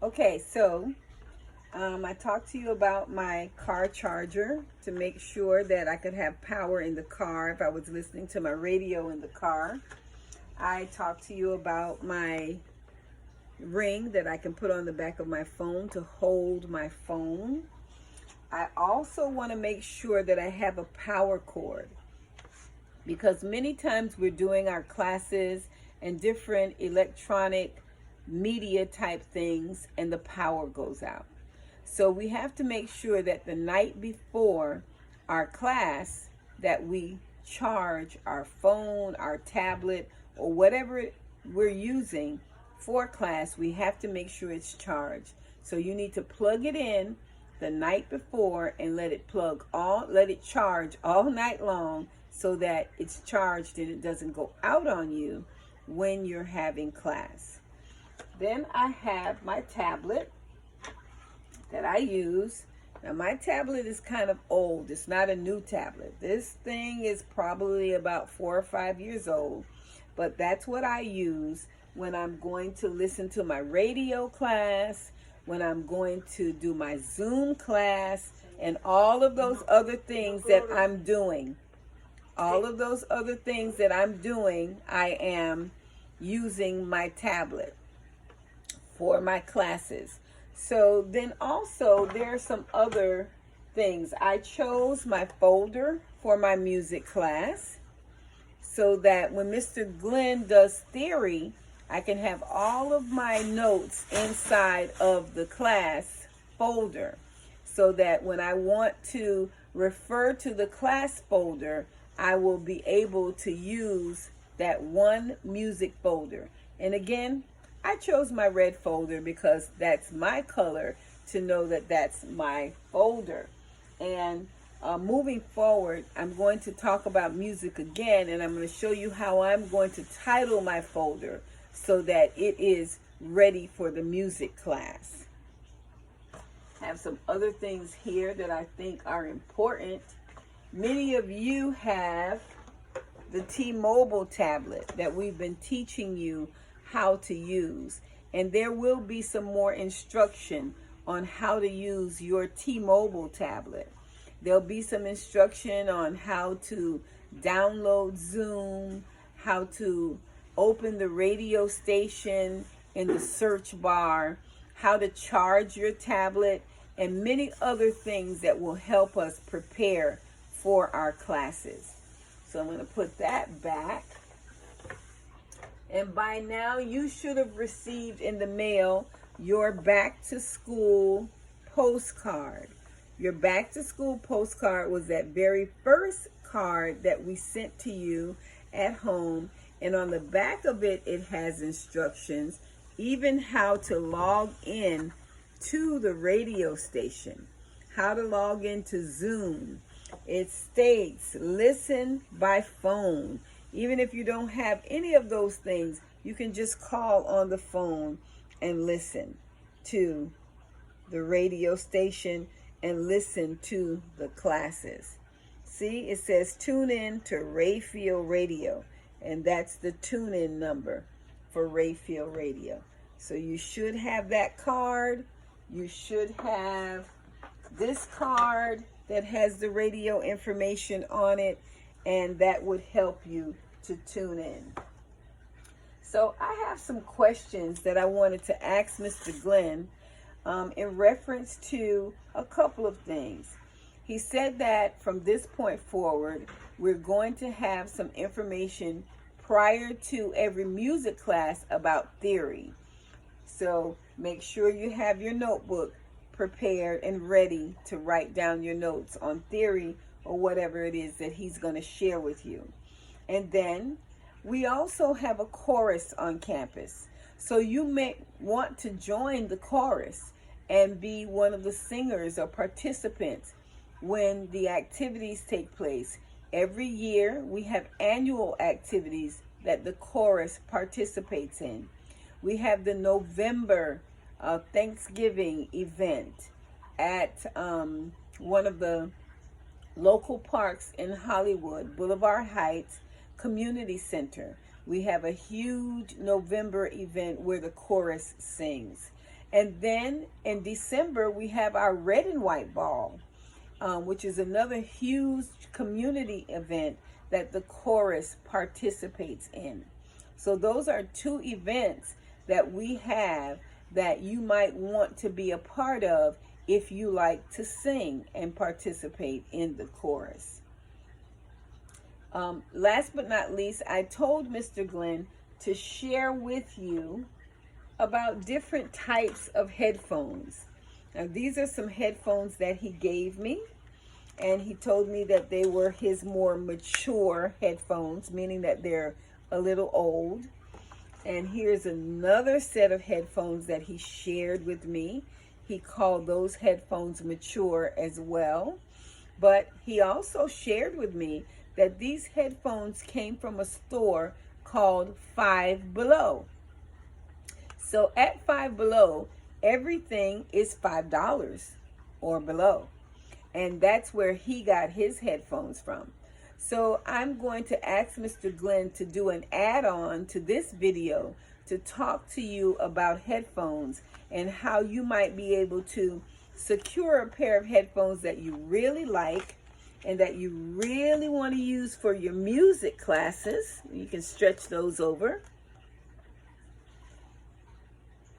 Okay, so I talked to you about my car charger to make sure that I could have power in the car if I was listening to my radio in the car. I talked to you about my ring that I can put on the back of my phone to hold my phone. I also want to make sure that I have a power cord because many times we're doing our classes and different electronic media type things and the power goes out. So we have to make sure that the night before our class that we charge our phone, our tablet, or whatever we're using for class. We have to make sure it's charged. So you need to plug it in the night before and let it charge all night long so that it's charged and it doesn't go out on you when you're having class. Then I have my tablet that I use. Now my tablet is kind of old. It's not a new tablet. This thing is probably about 4 or 5 years old, but that's what I use when I'm going to listen to my radio class, when I'm going to do my Zoom class, and all of those other things that I'm doing. All of those other things that I'm doing, I am using my tablet for my classes. So then also there are some other things. I chose my folder for my music class so that when Mr. Glenn does theory, I can have all of my notes inside of the class folder so that when I want to refer to the class folder, I will be able to use that one music folder. And again, I chose my red folder because that's my color to know that that's my folder. And moving forward, I'm going to talk about music again, and I'm going to show you how I'm going to title my folder so that it is ready for the music class. I have some other things here that I think are important. Many of you have the T-Mobile tablet that we've been teaching you how to use, and there will be some more instruction on how to use your T-Mobile tablet. There'll be some instruction on how to download Zoom, how to open the radio station in the search bar, how to charge your tablet, and many other things that will help us prepare for our classes. So I'm going to put that back. And by now you should have received in the mail your back to school postcard. Your back to school postcard was that very first card that we sent to you at home. And on the back of it, it has instructions, even how to log in to the radio station, how to log into Zoom. It states, listen by phone. Even if you don't have any of those things, you can just call on the phone and listen to the radio station and listen to the classes. See, it says tune in to Rayfield Radio, and that's the tune in number for Rayfield Radio. So you should have that card. You should have this card that has the radio information on it, and that would help you to tune in. So I have some questions that I wanted to ask Mr. Glenn in reference to a couple of things. He said that from this point forward, we're going to have some information prior to every music class about theory. So make sure you have your notebook prepared and ready to write down your notes on theory or whatever it is that he's going to share with you. And then we also have a chorus on campus. So you may want to join the chorus and be one of the singers or participants when the activities take place. Every year we have annual activities that the chorus participates in. We have the November Thanksgiving event at one of the local parks in Hollywood, Boulevard Heights Community Center. We have a huge November event where the chorus sings. And then in December, we have our Red and White Ball, which is another huge community event that the chorus participates in. So those are two events that we have that you might want to be a part of if you like to sing and participate in the chorus. Last but not least, I told Mr. Glenn to share with you about different types of headphones. Now, these are some headphones that he gave me, and he told me that they were his more mature headphones, meaning that they're a little old. And here's another set of headphones that he shared with me. He called those headphones mature as well. But he also shared with me that these headphones came from a store called Five Below. So at Five Below, everything is $5 or below. And that's where he got his headphones from. So I'm going to ask Mr. Glenn to do an add-on to this video to talk to you about headphones and how you might be able to secure a pair of headphones that you really like and that you really want to use for your music classes. You can stretch those over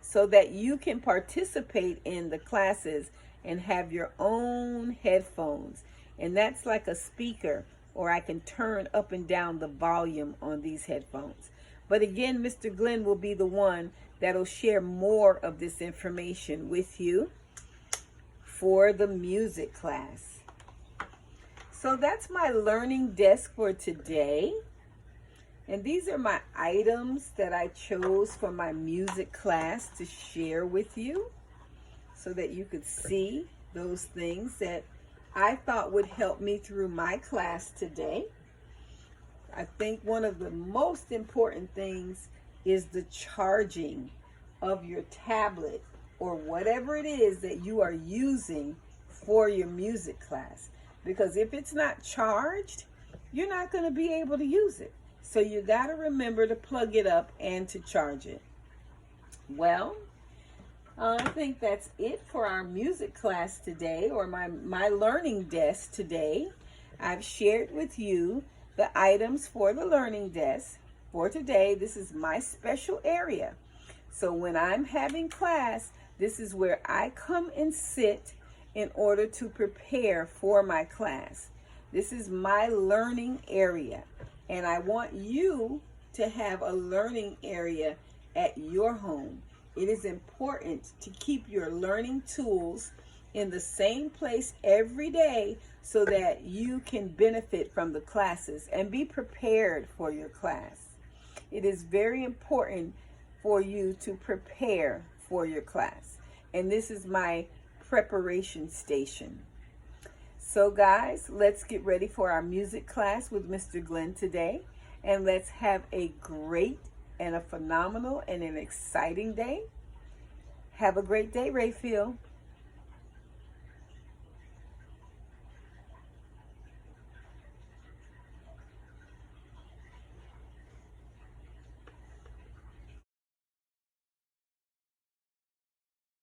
so that you can participate in the classes and have your own headphones. And that's like a speaker, or I can turn up and down the volume on these headphones. But again, Mr. Glenn will be the one that'll share more of this information with you for the music class. So that's my learning desk for today. And these are my items that I chose for my music class to share with you so that you could see those things that I thought would help me through my class today. I think one of the most important things is the charging of your tablet or whatever it is that you are using for your music class. Because if it's not charged, you're not going to be able to use it. So you got to remember to plug it up and to charge it. Well, I think that's it for our music class today, or my learning desk today. I've shared with you the items for the learning desk for today. This is my special area. So when I'm having class, this is where I come and sit in order to prepare for my class. This is my learning area, and I want you to have a learning area at your home. It is important to keep your learning tools in the same place every day so that you can benefit from the classes and be prepared for your class. It is very important for you to prepare for your class. And this is my preparation station. So guys, let's get ready for our music class with Mr. Glenn today. And let's have a great and a phenomenal and an exciting day. Have a great day, Rayfield.